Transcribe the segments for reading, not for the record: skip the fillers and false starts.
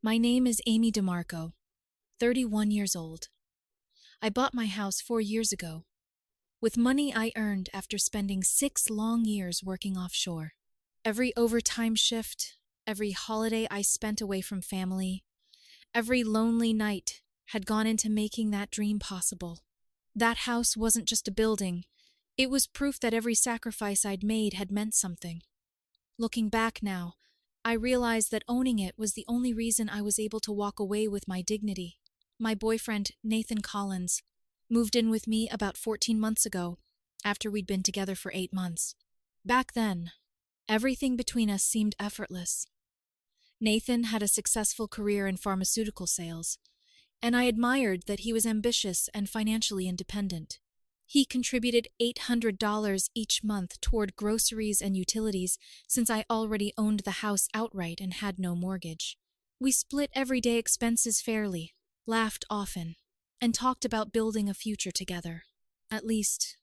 My name is Amy DeMarco, 31 years old. I bought my house 4 years ago, with money I earned after spending 6 long years working offshore. Every overtime shift, every holiday I spent away from family, every lonely night had gone into making that dream possible. That house wasn't just a building, it was proof that every sacrifice I'd made had meant something. Looking back now, I realized that owning it was the only reason I was able to walk away with my dignity. My boyfriend, Nathan Collins, moved in with me about 14 months ago, after we'd been together for 8 months. Back then, everything between us seemed effortless. Nathan had a successful career in pharmaceutical sales, and I admired that he was ambitious and financially independent. He contributed $800 each month toward groceries and utilities since I already owned the house outright and had no mortgage. We split everyday expenses fairly, laughed often, and talked about building a future together. At least,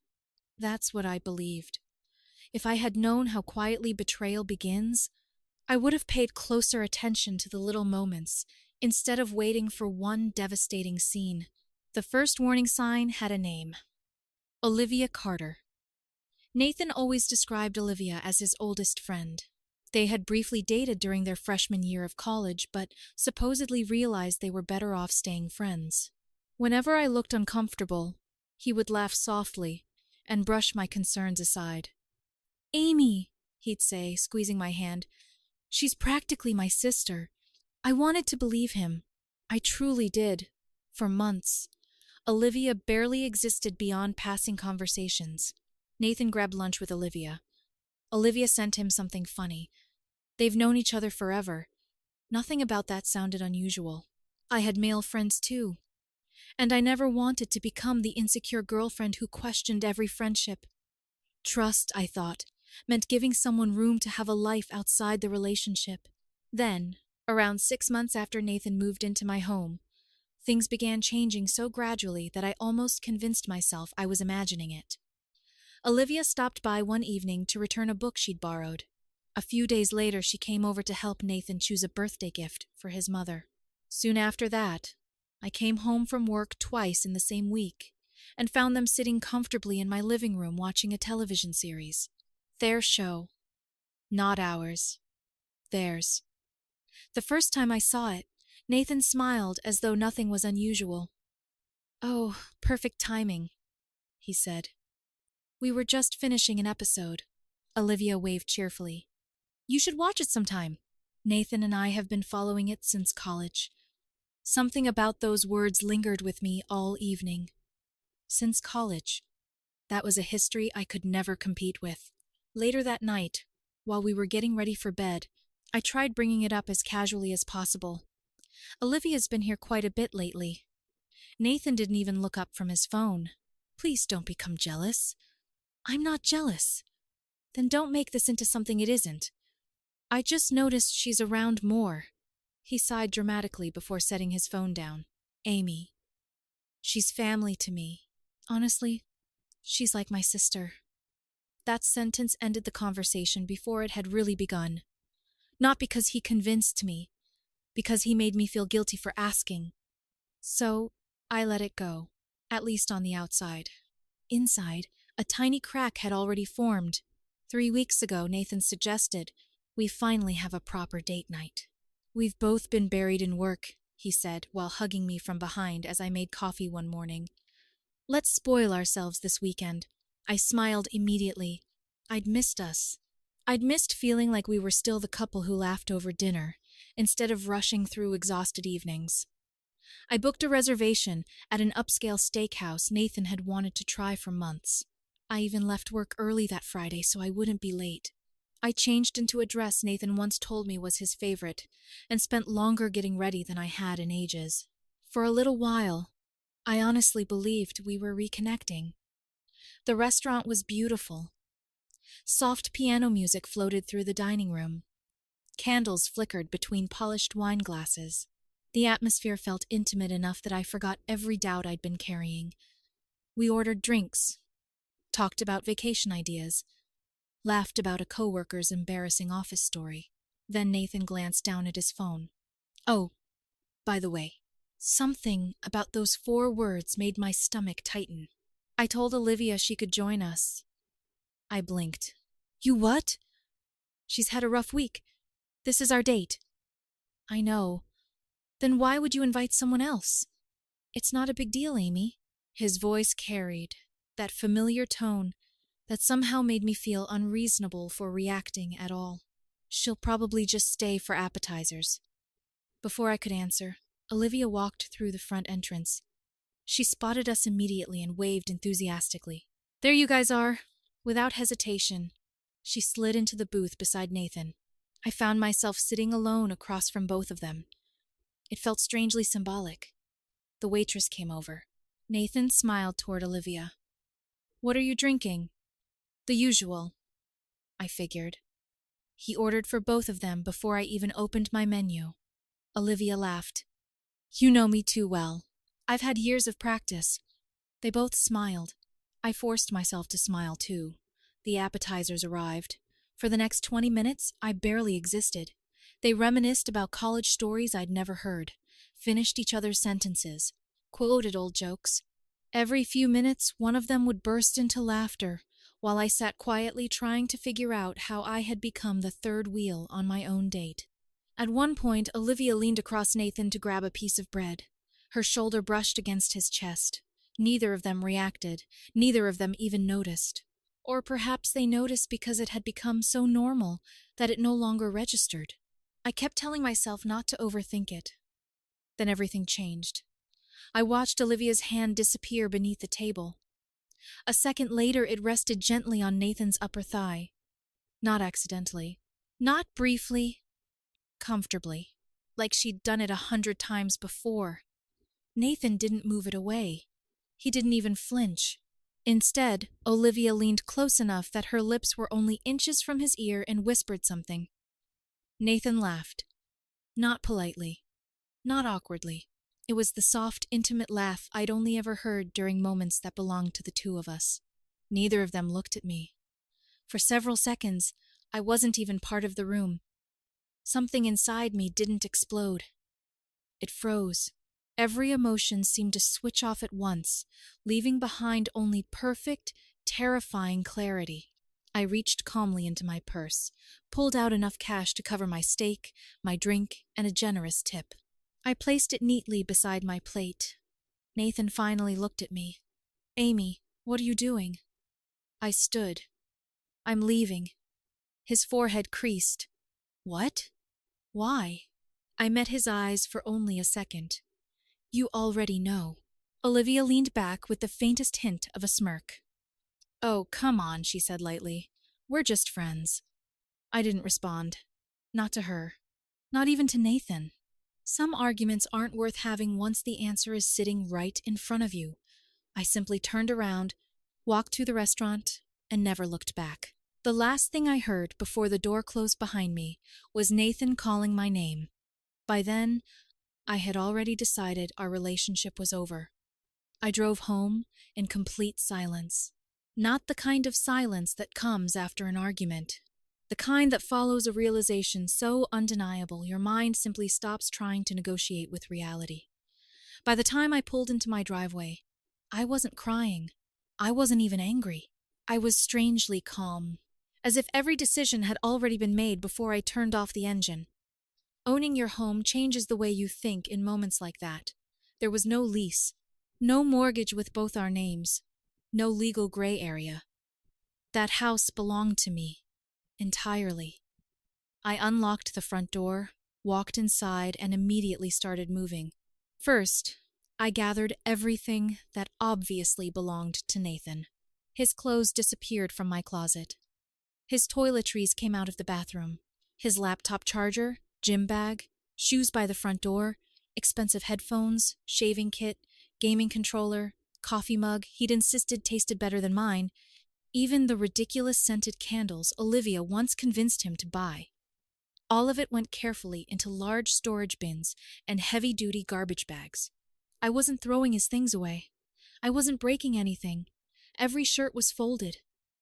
that's what I believed. If I had known how quietly betrayal begins, I would have paid closer attention to the little moments instead of waiting for one devastating scene. The first warning sign had a name: Olivia Carter. Nathan always described Olivia as his oldest friend. They had briefly dated during their freshman year of college, but supposedly realized they were better off staying friends. Whenever I looked uncomfortable, he would laugh softly and brush my concerns aside. "Amy," he'd say, squeezing my hand, "she's practically my sister." I wanted to believe him. I truly did. For months, Olivia barely existed beyond passing conversations. Nathan grabbed lunch with Olivia. Olivia sent him something funny. They've known each other forever. Nothing about that sounded unusual. I had male friends too, and I never wanted to become the insecure girlfriend who questioned every friendship. Trust, I thought, meant giving someone room to have a life outside the relationship. Then, around 6 months after Nathan moved into my home, things began changing so gradually that I almost convinced myself I was imagining it. Olivia stopped by one evening to return a book she'd borrowed. A few days later, she came over to help Nathan choose a birthday gift for his mother. Soon after that, I came home from work twice in the same week and found them sitting comfortably in my living room watching a television series. Their show. Not ours. Theirs. The first time I saw it, Nathan smiled as though nothing was unusual. "Oh, perfect timing," he said. "We were just finishing an episode." Olivia waved cheerfully. "You should watch it sometime. Nathan and I have been following it since college." Something about those words lingered with me all evening. Since college. That was a history I could never compete with. Later that night, while we were getting ready for bed, I tried bringing it up as casually as possible. "Olivia's been here quite a bit lately." Nathan didn't even look up from his phone. "Please don't become jealous." "I'm not jealous." "Then don't make this into something it isn't." "I just noticed she's around more." He sighed dramatically before setting his phone down. "Amy. She's family to me. Honestly, she's like my sister." That sentence ended the conversation before it had really begun. Not because he convinced me, because he made me feel guilty for asking. So, I let it go, at least on the outside. Inside, a tiny crack had already formed. 3 weeks ago, Nathan suggested, "We finally have a proper date night." "We've both been buried in work," he said, while hugging me from behind as I made coffee one morning. "Let's spoil ourselves this weekend." I smiled immediately. I'd missed us. I'd missed feeling like we were still the couple who laughed over dinner, instead of rushing through exhausted evenings. I booked a reservation at an upscale steakhouse Nathan had wanted to try for months. I even left work early that Friday so I wouldn't be late. I changed into a dress Nathan once told me was his favorite, and spent longer getting ready than I had in ages. For a little while, I honestly believed we were reconnecting. The restaurant was beautiful. Soft piano music floated through the dining room. Candles flickered between polished wine glasses. The atmosphere felt intimate enough that I forgot every doubt I'd been carrying. We ordered drinks, talked about vacation ideas, laughed about a coworker's embarrassing office story. Then Nathan glanced down at his phone. "Oh, By the way, something about those 4 words made my stomach tighten. I told Olivia she could join us. I blinked. You what? She's had a rough week. This is our date. I know. Then why would you invite someone else? It's not a big deal, Amy. His voice carried that familiar tone that somehow made me feel unreasonable for reacting at all. She'll probably just stay for appetizers. Before I could answer, Olivia walked through the front entrance. She spotted us immediately and waved enthusiastically. There you guys are. Without hesitation, she slid into the booth beside Nathan. I found myself sitting alone across from both of them. It felt strangely symbolic. The waitress came over. Nathan smiled toward Olivia. What are you drinking? The usual, I figured. He ordered for both of them before I even opened my menu. Olivia laughed. You know me too well. I've had years of practice. They both smiled. I forced myself to smile too. The appetizers arrived. For the next 20 minutes, I barely existed. They reminisced about college stories I'd never heard, finished each other's sentences, quoted old jokes. Every few minutes, one of them would burst into laughter, while I sat quietly trying to figure out how I had become the third wheel on my own date. At one point, Olivia leaned across Nathan to grab a piece of bread. Her shoulder brushed against his chest. Neither of them reacted. Neither of them even noticed. Or perhaps they noticed because it had become so normal that it no longer registered. I kept telling myself not to overthink it. Then everything changed. I watched Olivia's hand disappear beneath the table. A second later, it rested gently on Nathan's upper thigh. Not accidentally. Not briefly. Comfortably. Like she'd done it 100 times before. Nathan didn't move it away. He didn't even flinch. Instead, Olivia leaned close enough that her lips were only inches from his ear and whispered something. Nathan laughed. Not politely. Not awkwardly. It was the soft, intimate laugh I'd only ever heard during moments that belonged to the two of us. Neither of them looked at me. For several seconds, I wasn't even part of the room. Something inside me didn't explode. It froze. Every emotion seemed to switch off at once, leaving behind only perfect, terrifying clarity. I reached calmly into my purse, pulled out enough cash to cover my steak, my drink, and a generous tip. I placed it neatly beside my plate. Nathan finally looked at me. Amy, what are you doing? I stood. I'm leaving. His forehead creased. What? Why? I met his eyes for only a second. You already know. Olivia leaned back with the faintest hint of a smirk. Oh, come on, she said lightly. We're just friends. I didn't respond. Not to her. Not even to Nathan. Some arguments aren't worth having once the answer is sitting right in front of you. I simply turned around, walked through the restaurant, and never looked back. The last thing I heard before the door closed behind me was Nathan calling my name. By then, I had already decided our relationship was over. I drove home in complete silence. Not the kind of silence that comes after an argument. The kind that follows a realization so undeniable your mind simply stops trying to negotiate with reality. By the time I pulled into my driveway, I wasn't crying. I wasn't even angry. I was strangely calm, as if every decision had already been made before I turned off the engine. Owning your home changes the way you think in moments like that. There was no lease, no mortgage with both our names, no legal gray area. That house belonged to me, entirely. I unlocked the front door, walked inside, and immediately started moving. First, I gathered everything that obviously belonged to Nathan. His clothes disappeared from my closet. His toiletries came out of the bathroom. His laptop charger, gym bag, shoes by the front door, expensive headphones, shaving kit, gaming controller, coffee mug he'd insisted tasted better than mine, even the ridiculous scented candles Olivia once convinced him to buy. All of it went carefully into large storage bins and heavy-duty garbage bags. I wasn't throwing his things away. I wasn't breaking anything. Every shirt was folded.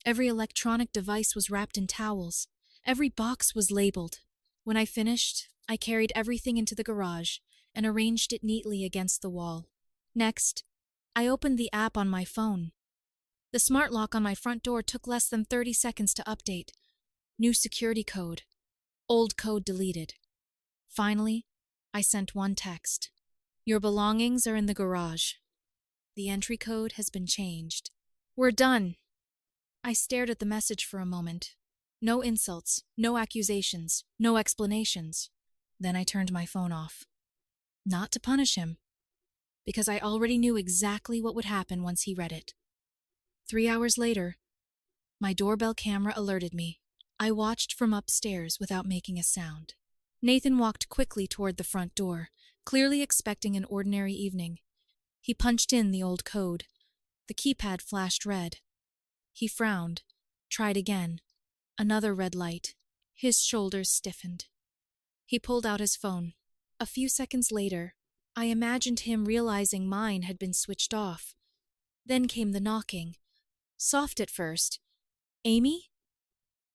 Every electronic device was wrapped in towels. Every box was labeled. When I finished, I carried everything into the garage and arranged it neatly against the wall. Next, I opened the app on my phone. The smart lock on my front door took less than 30 seconds to update. New security code. Old code deleted. Finally, I sent one text. Your belongings are in the garage. The entry code has been changed. We're done. I stared at the message for a moment. No insults, no accusations, no explanations. Then I turned my phone off. Not to punish him, because I already knew exactly what would happen once he read it. 3 hours later, my doorbell camera alerted me. I watched from upstairs without making a sound. Nathan walked quickly toward the front door, clearly expecting an ordinary evening. He punched in the old code. The keypad flashed red. He frowned, tried again. Another red light. His shoulders stiffened. He pulled out his phone. A few seconds later, I imagined him realizing mine had been switched off. Then came the knocking. Soft at first. Amy?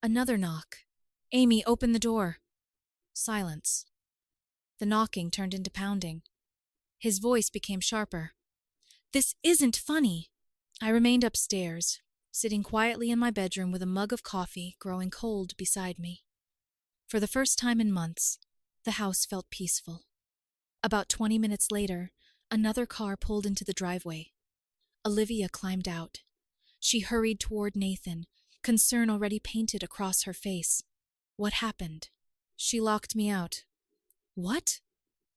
Another knock. Amy, open the door. Silence. The knocking turned into pounding. His voice became sharper. This isn't funny. I remained upstairs, sitting quietly in my bedroom with a mug of coffee growing cold beside me. For the first time in months, the house felt peaceful. About 20 minutes later, another car pulled into the driveway. Olivia climbed out. She hurried toward Nathan, concern already painted across her face. What happened? She locked me out. What?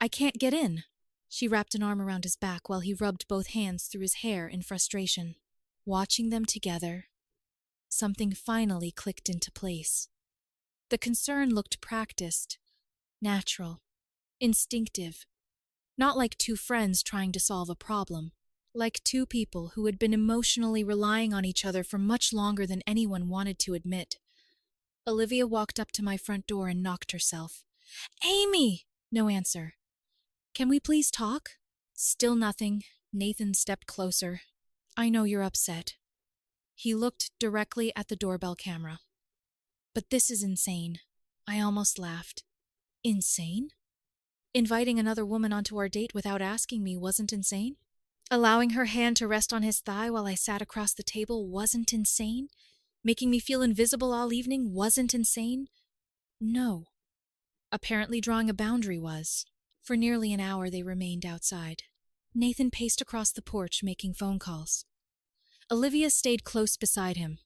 I can't get in. She wrapped an arm around his back while he rubbed both hands through his hair in frustration. Watching them together, something finally clicked into place. The concern looked practiced, natural, instinctive, not like two friends trying to solve a problem, like two people who had been emotionally relying on each other for much longer than anyone wanted to admit. Olivia walked up to my front door and knocked herself. Amy! No answer. Can we please talk? Still nothing. Nathan stepped closer. I know you're upset. He looked directly at the doorbell camera. But this is insane. I almost laughed. Insane? Inviting another woman onto our date without asking me wasn't insane? Allowing her hand to rest on his thigh while I sat across the table wasn't insane? Making me feel invisible all evening wasn't insane? No. Apparently drawing a boundary was. For nearly an hour they remained outside. Nathan paced across the porch making phone calls. Olivia stayed close beside him.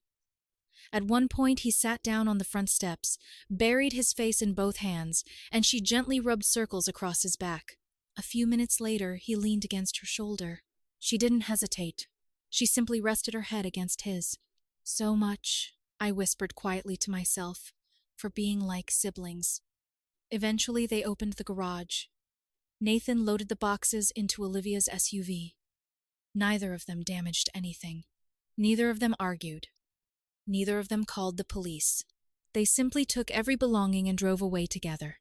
At one point he sat down on the front steps, buried his face in both hands, and she gently rubbed circles across his back. A few minutes later he leaned against her shoulder. She didn't hesitate. She simply rested her head against his. So much, I whispered quietly to myself, for being like siblings. Eventually they opened the garage. Nathan loaded the boxes into Olivia's SUV. Neither of them damaged anything. Neither of them argued. Neither of them called the police. They simply took every belonging and drove away together.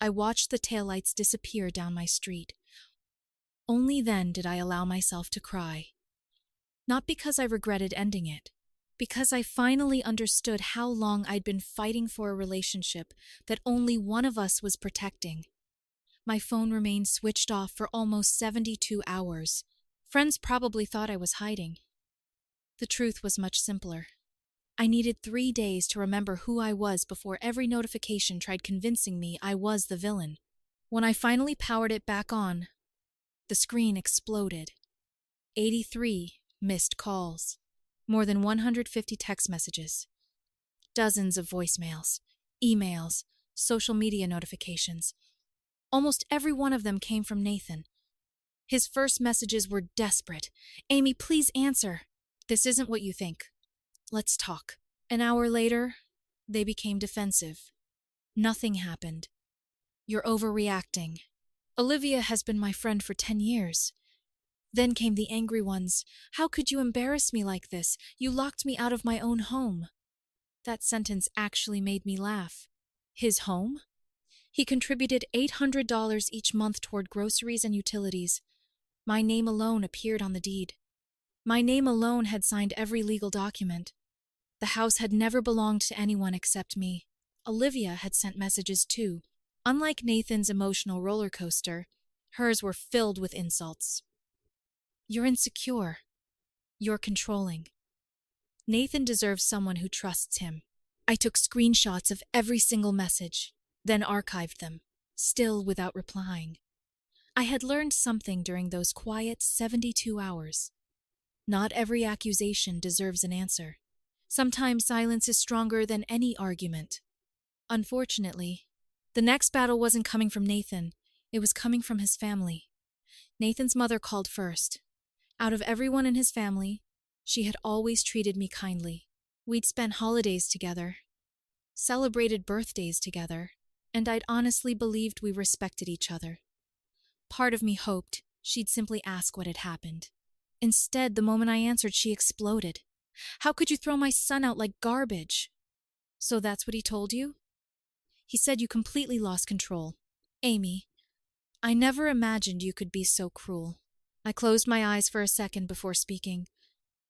I watched the taillights disappear down my street. Only then did I allow myself to cry. Not because I regretted ending it, because I finally understood how long I'd been fighting for a relationship that only one of us was protecting. My phone remained switched off for almost 72 hours. Friends probably thought I was hiding. The truth was much simpler. I needed 3 days to remember who I was before every notification tried convincing me I was the villain. When I finally powered it back on, the screen exploded. 83 missed calls. More than 150 text messages. Dozens of voicemails, emails, social media notifications. Almost every one of them came from Nathan. His first messages were desperate. Amy, please answer. This isn't what you think. Let's talk. An hour later, they became defensive. Nothing happened. You're overreacting. Olivia has been my friend for 10 years. Then came the angry ones. How could you embarrass me like this? You locked me out of my own home. That sentence actually made me laugh. His home? He contributed $800 each month toward groceries and utilities. My name alone appeared on the deed. My name alone had signed every legal document. The house had never belonged to anyone except me. Olivia had sent messages too. Unlike Nathan's emotional roller coaster, Hers were filled with insults. You're insecure. You're controlling. Nathan deserves someone who trusts him. I took screenshots of every single message, then archived them, still without replying. I had learned something during those quiet 72 hours. Not every accusation deserves an answer. Sometimes silence is stronger than any argument. Unfortunately, the next battle wasn't coming from Nathan, it was coming from his family. Nathan's mother called first. Out of everyone in his family, she had always treated me kindly. We'd spent holidays together, celebrated birthdays together, and I'd honestly believed we respected each other. Part of me hoped she'd simply ask what had happened. Instead, the moment I answered, she exploded. How could you throw my son out like garbage? So that's what he told you? He said you completely lost control. Amy, I never imagined you could be so cruel. I closed my eyes for a second before speaking.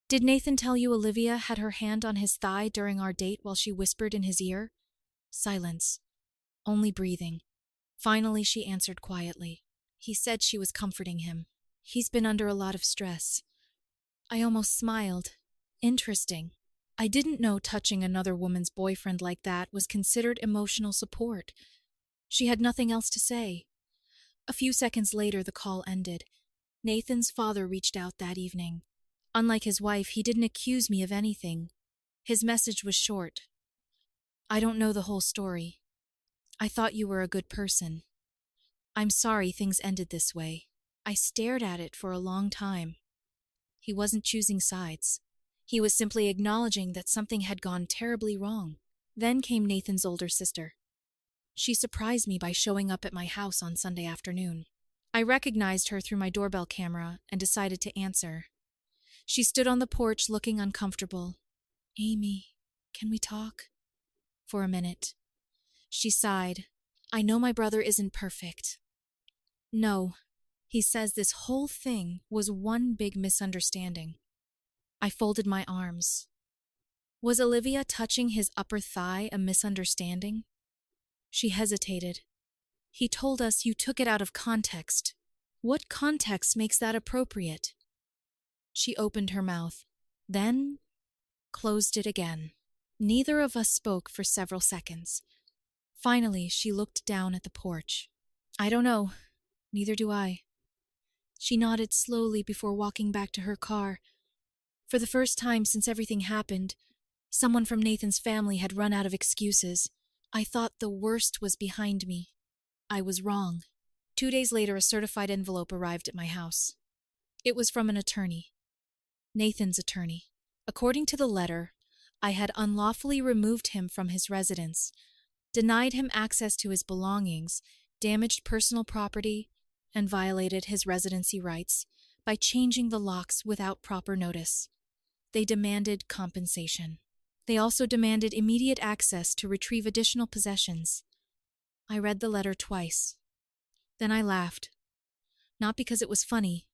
Did Nathan tell you Olivia had her hand on his thigh during our date while she whispered in his ear? Silence. Only breathing. Finally, she answered quietly. He said she was comforting him. He's been under a lot of stress. I almost smiled. Interesting. I didn't know touching another woman's boyfriend like that was considered emotional support. She had nothing else to say. A few seconds later, the call ended. Nathan's father reached out that evening. Unlike his wife, he didn't accuse me of anything. His message was short. I don't know the whole story. I thought you were a good person. I'm sorry things ended this way. I stared at it for a long time. He wasn't choosing sides. He was simply acknowledging that something had gone terribly wrong. Then came Nathan's older sister. She surprised me by showing up at my house on Sunday afternoon. I recognized her through my doorbell camera and decided to answer. She stood on the porch looking uncomfortable. Amy, can we talk? For a minute. She sighed. I know my brother isn't perfect. No, he says this whole thing was one big misunderstanding. I folded my arms. Was Olivia touching his upper thigh a misunderstanding? She hesitated. He told us you took it out of context. What context makes that appropriate? She opened her mouth, then closed it again. Neither of us spoke for several seconds. Finally, she looked down at the porch. I don't know. Neither do I. She nodded slowly before walking back to her car. For the first time since everything happened, someone from Nathan's family had run out of excuses. I thought the worst was behind me. I was wrong. 2 days later, a certified envelope arrived at my house. It was from an attorney. Nathan's attorney. According to the letter, I had unlawfully removed him from his residence, denied him access to his belongings, damaged personal property, and violated his residency rights by changing the locks without proper notice. They demanded compensation. They also demanded immediate access to retrieve additional possessions. I read the letter twice. Then I laughed. Not because it was funny,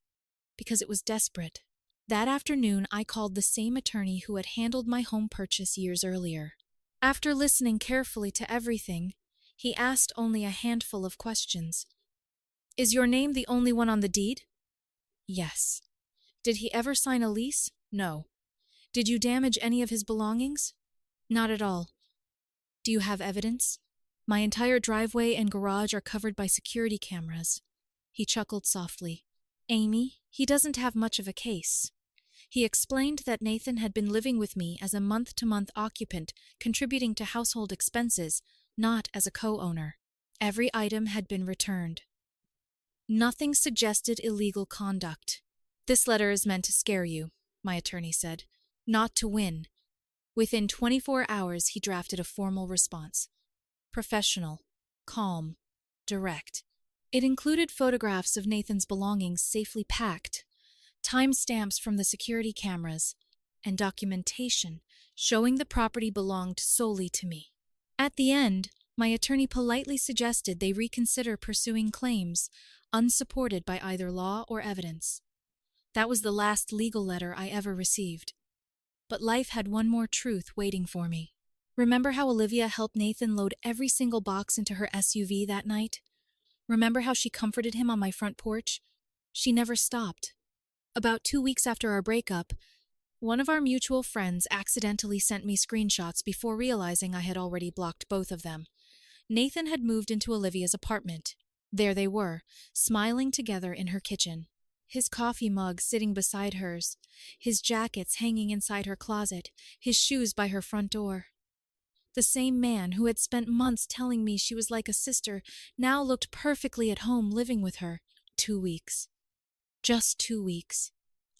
because it was desperate. That afternoon, I called the same attorney who had handled my home purchase years earlier. After listening carefully to everything, he asked only a handful of questions. Is your name the only one on the deed? Yes. Did he ever sign a lease? No. Did you damage any of his belongings? Not at all. Do you have evidence? My entire driveway and garage are covered by security cameras. He chuckled softly. Amy, he doesn't have much of a case. He explained that Nathan had been living with me as a month-to-month occupant, contributing to household expenses, not as a co-owner. Every item had been returned. Nothing suggested illegal conduct. This letter is meant to scare you, my attorney said, not to win. Within 24 hours, he drafted a formal response. Professional, calm, direct. It included photographs of Nathan's belongings safely packed, timestamps from the security cameras, and documentation showing the property belonged solely to me. At the end, my attorney politely suggested they reconsider pursuing claims unsupported by either law or evidence. That was the last legal letter I ever received. But life had one more truth waiting for me. Remember how Olivia helped Nathan load every single box into her SUV that night? Remember how she comforted him on my front porch? She never stopped. About 2 weeks after our breakup, one of our mutual friends accidentally sent me screenshots before realizing I had already blocked both of them. Nathan had moved into Olivia's apartment. There they were, smiling together in her kitchen. His coffee mug sitting beside hers, his jackets hanging inside her closet, his shoes by her front door. The same man who had spent months telling me she was like a sister now looked perfectly at home living with her. 2 weeks. Just 2 weeks.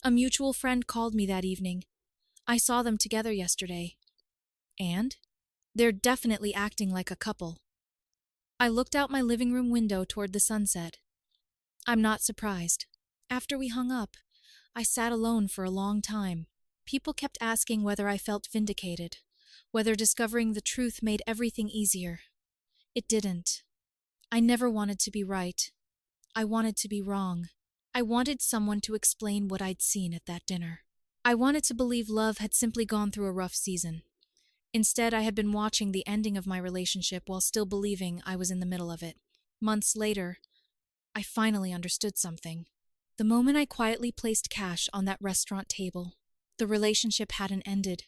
A mutual friend called me that evening. I saw them together yesterday. And they're definitely acting like a couple. I looked out my living room window toward the sunset. I'm not surprised. After we hung up, I sat alone for a long time. People kept asking whether I felt vindicated, whether discovering the truth made everything easier. It didn't. I never wanted to be right. I wanted to be wrong. I wanted someone to explain what I'd seen at that dinner. I wanted to believe love had simply gone through a rough season. Instead, I had been watching the ending of my relationship while still believing I was in the middle of it. Months later, I finally understood something. The moment I quietly placed cash on that restaurant table, the relationship hadn't ended.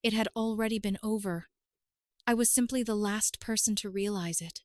It had already been over. I was simply the last person to realize it.